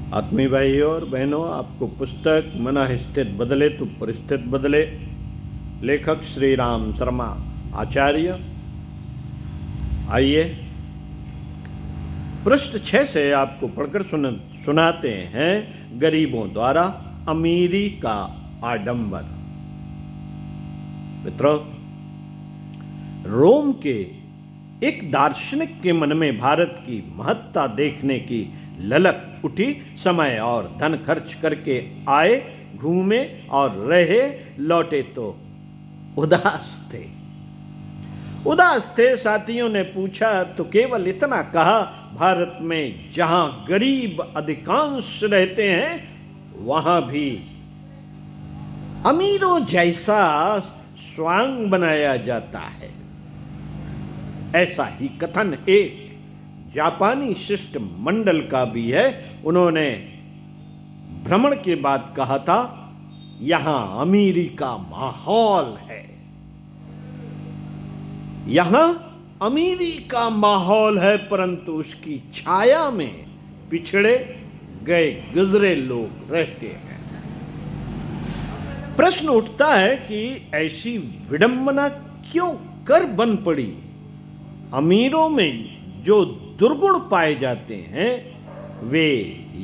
आत्मीय भाइयों और बहनों, आपको पुस्तक मन स्थित बदले तो परिस्थिति बदले, लेखक श्री राम शर्मा आचार्य। आइए पृष्ठ 6 से आपको पढ़कर सुनाते हैं गरीबों द्वारा अमीरी का आडंबर। मित्रों, रोम के एक दार्शनिक के मन में भारत की महत्ता देखने की ललक उठी। समय और धन खर्च करके आए, घूमे और रहे, लौटे तो उदास थे। साथियों ने पूछा तो केवल इतना कहा, भारत में जहां गरीब अधिकांश रहते हैं वहां भी अमीरों जैसा स्वांग बनाया जाता है। ऐसा ही कथन एक जापानी शिष्टमंडल का भी है। उन्होंने भ्रमण के बाद कहा था, यहां अमीरी का माहौल है। यहां अमीरी का माहौल है, परंतु उसकी छाया में पिछड़े गए गुजरे लोग रहते हैं। प्रश्न उठता है कि ऐसी विडंबना क्यों कर बन पड़ी। अमीरों में जो दुर्गुण पाए जाते हैं वे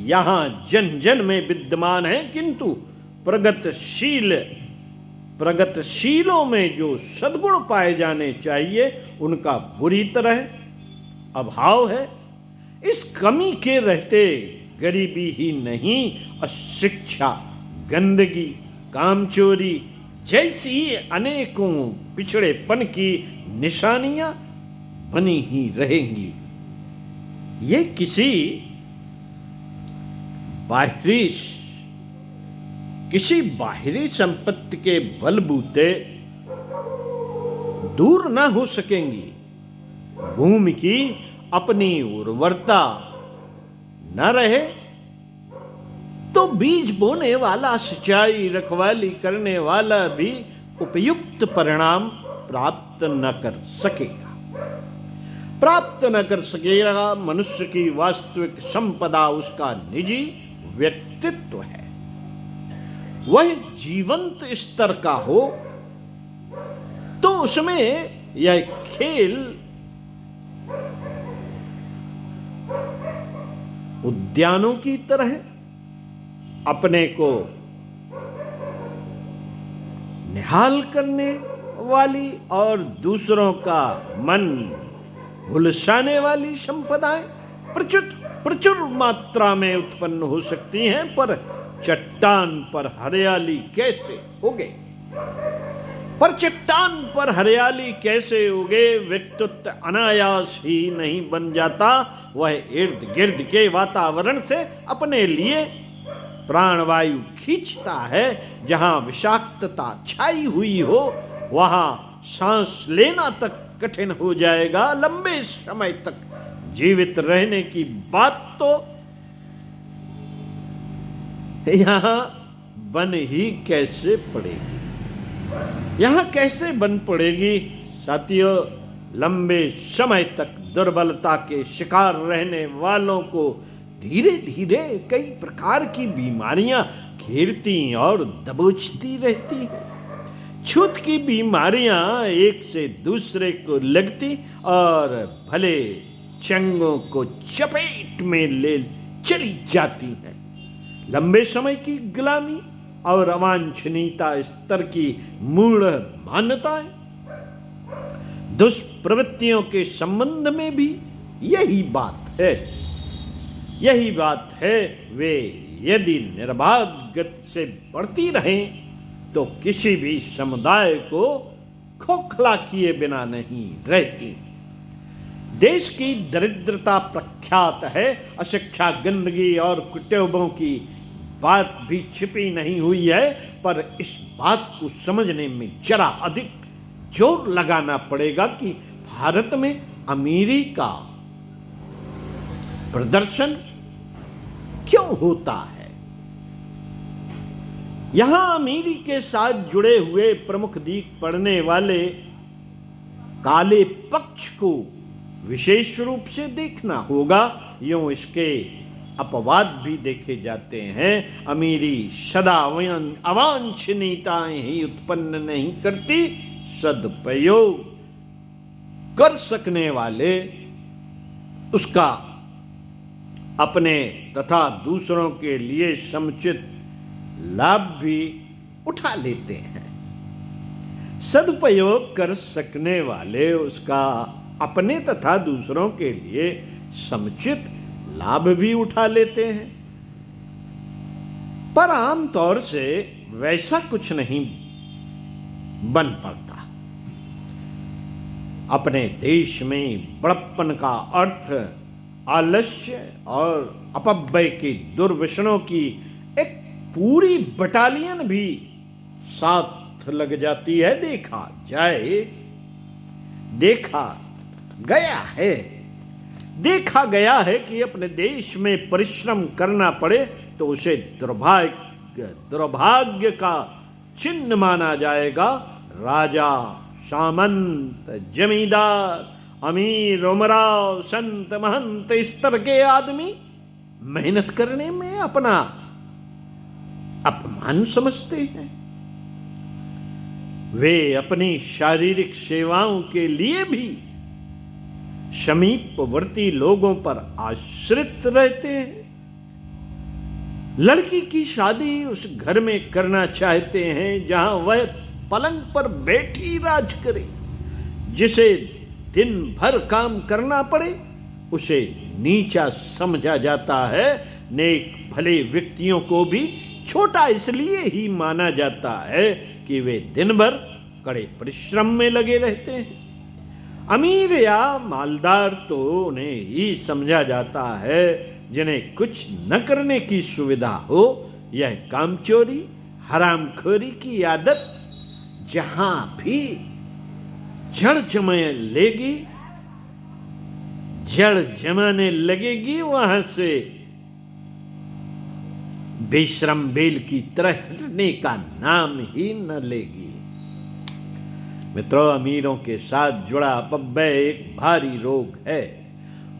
यहां जन जन में विद्यमान हैं, किंतु प्रगतिशीलों में जो सद्गुण पाए जाने चाहिए उनका बुरी तरह अभाव है। इस कमी के रहते गरीबी ही नहीं, अशिक्षा, गंदगी, कामचोरी जैसी अनेकों पिछड़ेपन की निशानियां बनी ही रहेंगी। ये किसी बाहरी संपत्ति के बलबूते दूर न हो सकेंगी। भूमि की अपनी उर्वरता न रहे तो बीज बोने वाला, सिंचाई रखवाली करने वाला भी उपयुक्त परिणाम प्राप्त न कर सकेगा। मनुष्य की वास्तविक संपदा उसका निजी व्यक्तित्व है। वह जीवंत स्तर का हो तो उसमें यह खेल उद्यानों की तरह अपने को निहाल करने वाली और दूसरों का मन उलझाने वाली संपदाएं प्रचुर मात्रा में उत्पन्न हो सकती हैं, पर चट्टान पर हरियाली कैसे उगे व्यक्तित्व अनायास ही नहीं बन जाता। वह इर्द गिर्द के वातावरण से अपने लिए प्राणवायु खींचता है। जहां विषाक्तता छाई हुई हो वहां सांस लेना तक कठिन हो जाएगा। लंबे समय तक जीवित रहने की बात तो यहां बन ही कैसे पड़ेगी। साथियों, लंबे समय तक दुर्बलता के शिकार रहने वालों को धीरे धीरे कई प्रकार की बीमारियां घेरती और दबोचती रहती है। छूत की बीमारियां एक से दूसरे को लगती और भले चंगों को चपेट में ले चली जाती हैं। लंबे समय की गुलामी और अवांछनीयता स्तर की मूढ़ मान्यताएं, दुष्प्रवृत्तियों के संबंध में भी यही बात है। वे यदि निर्बाध गति से बढ़ती रहें तो किसी भी समुदाय को खोखला किए बिना नहीं रहती। देश की दरिद्रता प्रख्यात है। अशिक्षा, गंदगी और कुटुंबों की बात भी छिपी नहीं हुई है, पर इस बात को समझने में जरा अधिक जोर लगाना पड़ेगा कि भारत में अमीरी का प्रदर्शन क्यों होता है। यहां अमीरी के साथ जुड़े हुए प्रमुख दिख पड़ने वाले काले पक्ष को विशेष रूप से देखना होगा। यूं इसके अपवाद भी देखे जाते हैं। अमीरी सदा अवांछनीयताएं ही उत्पन्न नहीं करती, सदुपयोग कर सकने वाले उसका अपने तथा दूसरों के लिए समुचित लाभ भी उठा लेते हैं। सदुपयोग कर सकने वाले उसका अपने तथा दूसरों के लिए समुचित लाभ भी उठा लेते हैं, पर आमतौर से वैसा कुछ नहीं बन पाता। अपने देश में बड़प्पन का अर्थ आलस्य और अपव्यय के दुर्व्यसनों की एक पूरी बटालियन भी साथ लग जाती है। देखा गया है कि अपने देश में परिश्रम करना पड़े तो उसे दुर्भाग्य का चिन्ह माना जाएगा। राजा, सामंत, जमींदार, अमीर, उमराव, संत, महंत, इस तरह के आदमी मेहनत करने में अपना अपमान समझते हैं। वे अपनी शारीरिक सेवाओं के लिए भी समीपवर्ती लोगों पर आश्रित रहते हैं। लड़की की शादी उस घर में करना चाहते हैं जहां वह पलंग पर बैठी राज करे। जिसे दिन भर काम करना पड़े उसे नीचा समझा जाता है। नेक भले व्यक्तियों को भी छोटा इसलिए ही माना जाता है कि वे दिन भर कड़े परिश्रम में लगे रहते हैं। अमीर या मालदार तो उन्हें ही समझा जाता है जिन्हें कुछ न करने की सुविधा हो। यह कामचोरी, हरामखोरी की आदत जहां भी जड़ जमाने लगेगी वहां से बेशरम बेल की तरह हटने का नाम ही न लेगी। मित्रों, अमीरों के साथ जुड़ा अपव्यय एक भारी रोग है।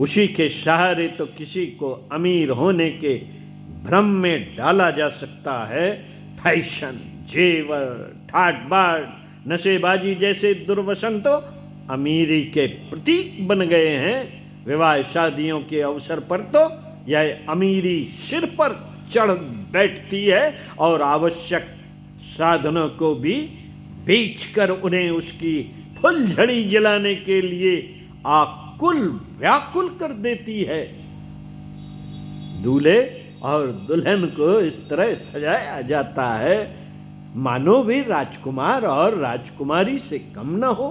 उसी के सहारे तो किसी को अमीर होने के भ्रम में डाला जा सकता है। फैशन, जेवर, ठाट बाट, नशेबाजी जैसे दुर्व्यसन तो अमीरी के प्रतीक बन गए हैं। विवाह शादियों के अवसर पर तो यह अमीरी सिर पर चढ़ बैठती है और आवश्यक साधनों को भी बेचकर उन्हें उसकी फुलझड़ी जलाने के लिए आकुल व्याकुल कर देती है। दूल्हे और दुल्हन को इस तरह सजाया जाता है मानो वे राजकुमार और राजकुमारी से कम न हो।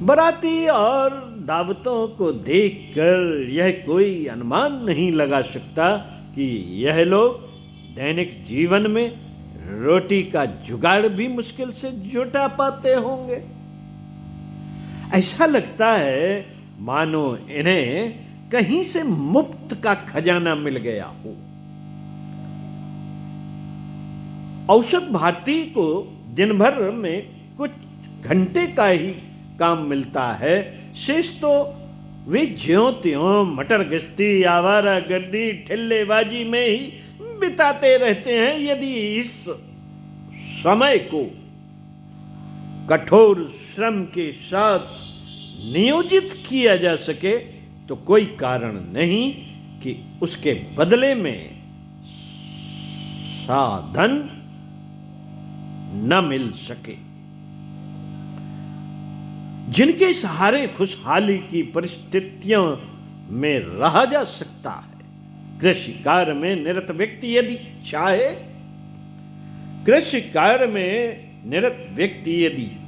बराती और दावतों को देखकर यह कोई अनुमान नहीं लगा सकता कि यह लोग दैनिक जीवन में रोटी का जुगाड़ भी मुश्किल से जुटा पाते होंगे। ऐसा लगता है मानो इन्हें कहीं से मुफ्त का खजाना मिल गया हो। औसत भारतीय को दिन भर में कुछ घंटे का ही काम मिलता है। शेष तो वे ज्यों त्यों मटर गश्ती, आवारा गर्दी, ठिल्लेबाजी में ही बिताते रहते हैं। यदि इस समय को कठोर श्रम के साथ नियोजित किया जा सके तो कोई कारण नहीं कि उसके बदले में साधन न मिल सके। जिनके सहारे खुशहाली की परिस्थितियों में रहा जा सकता है। कृषि कार्य में निरत व्यक्ति यदि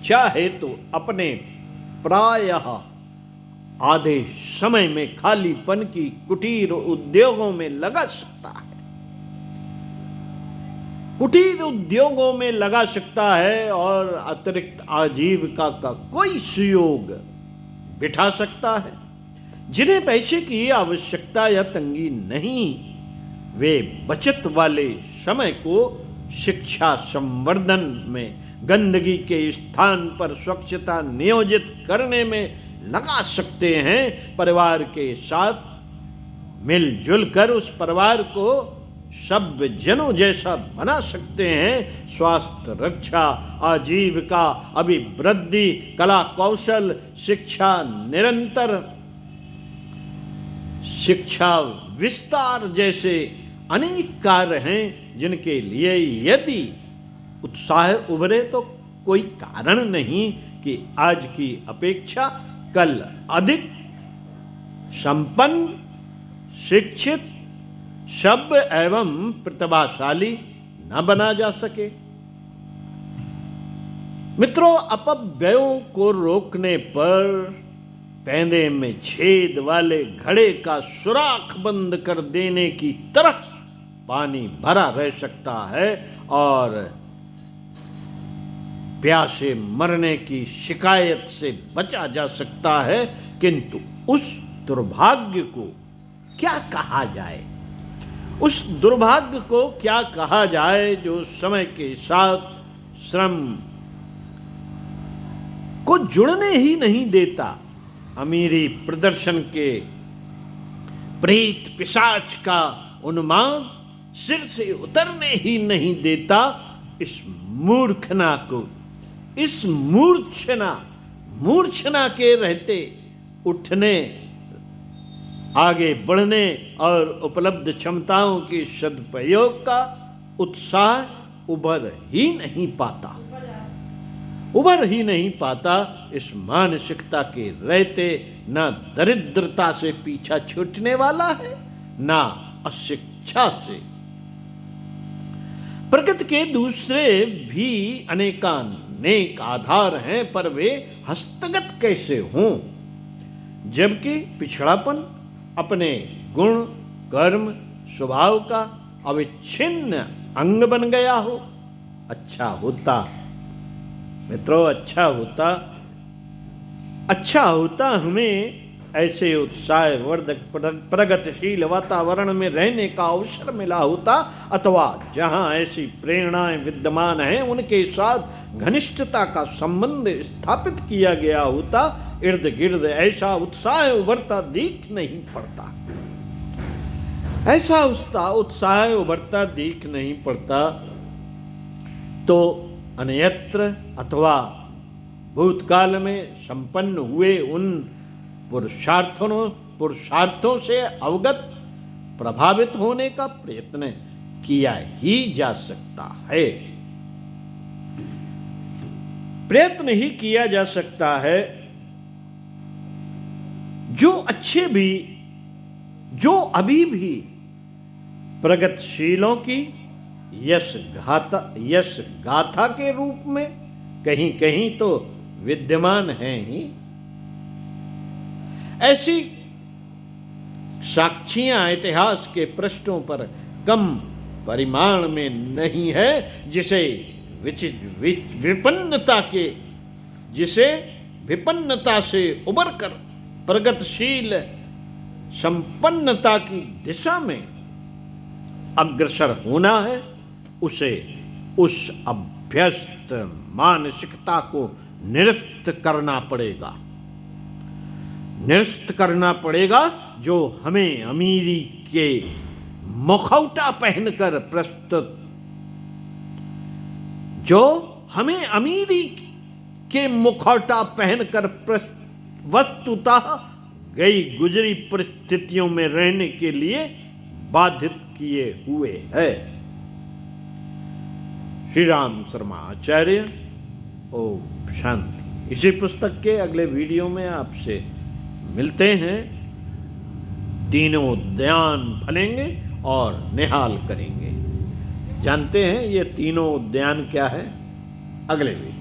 चाहे तो अपने प्रायः आधे समय में खालीपन की कुटीर उद्योगों में लगा सकता है। कुटीर उद्योगों में लगा सकता है और अतिरिक्त आजीविका का कोई सुयोग बिठा सकता है। जिन्हें पैसे की आवश्यकता या तंगी नहीं, वे बचत वाले समय को शिक्षा संवर्धन में, गंदगी के स्थान पर स्वच्छता नियोजित करने में लगा सकते हैं। परिवार के साथ मिलजुल कर उस परिवार को सब जनों जैसा बना सकते हैं। स्वास्थ्य, रक्षा, आजीविका, अभिवृद्धि, कला कौशल, शिक्षा, निरंतर शिक्षा विस्तार जैसे अनेक कार्य हैं जिनके लिए यदि उत्साह उभरे तो कोई कारण नहीं कि आज की अपेक्षा कल अधिक संपन्न, शिक्षित, सभ्य एवं प्रतिभाशाली न बना जा सके। मित्रों, अपव्ययों को रोकने पर पैंदे में छेद वाले घड़े का सुराख बंद कर देने की तरह पानी भरा रह सकता है और प्यासे मरने की शिकायत से बचा जा सकता है। किंतु उस दुर्भाग्य को क्या कहा जाए, उस दुर्भाग्य को क्या कहा जाए जो समय के साथ श्रम को जुड़ने ही नहीं देता, अमीरी प्रदर्शन के प्रेत पिशाच का उन्माद सिर से उतरने ही नहीं देता। इस मूर्खना को, इस मूर्छना के रहते उठने, आगे बढ़ने और उपलब्ध क्षमताओं के सदुपयोग का उत्साह उभर ही नहीं पाता। इस मानसिकता के रहते न दरिद्रता से पीछा छूटने वाला है, न अशिक्षा से। प्रगति के दूसरे भी अनेकानेक आधार हैं, पर वे हस्तगत कैसे हों, जबकि पिछड़ापन अपने गुण, कर्म, स्वभाव का अविच्छिन्न अंग बन गया हो। अच्छा होता मित्रों, अच्छा होता हमें ऐसे उत्साहवर्धक प्रगतिशील वातावरण में रहने का अवसर मिला होता, अथवा जहां ऐसी प्रेरणाएं विद्यमान हैं उनके साथ घनिष्ठता का संबंध स्थापित किया गया होता। इर्द गिर्द ऐसा उत्साह उभरता दिख नहीं पड़ता, ऐसा उत्साह उभरता दिख नहीं पड़ता। तो अन्यत्र अथवा भूतकाल में संपन्न हुए उन पुरुषार्थों से अवगत, प्रभावित होने का प्रयत्न किया ही जा सकता है। प्रयत्न ही किया जा सकता है। जो अच्छे भी, जो अभी भी प्रगतिशीलों की यश गाथा के रूप में कहीं कहीं तो विद्यमान हैं ही, ऐसी साक्षियां इतिहास के पृष्ठों पर कम परिमाण में नहीं है, जिसे विपन्नता से उबरकर प्रगतिशील संपन्नता की दिशा में अग्रसर होना है। उसे उस अभ्यस्त मानसिकता को निरस्त करना पड़ेगा जो हमें अमीरी के मुखौटा पहनकर वस्तुतः गई गुजरी परिस्थितियों में रहने के लिए बाधित किए हुए है। श्री राम शर्मा आचार्य, ओम शांति। इसी पुस्तक के अगले वीडियो में आपसे मिलते हैं। तीनों उद्यान फलेंगे और निहाल करेंगे। जानते हैं ये तीनों उद्यान क्या है? अगले वीडियो।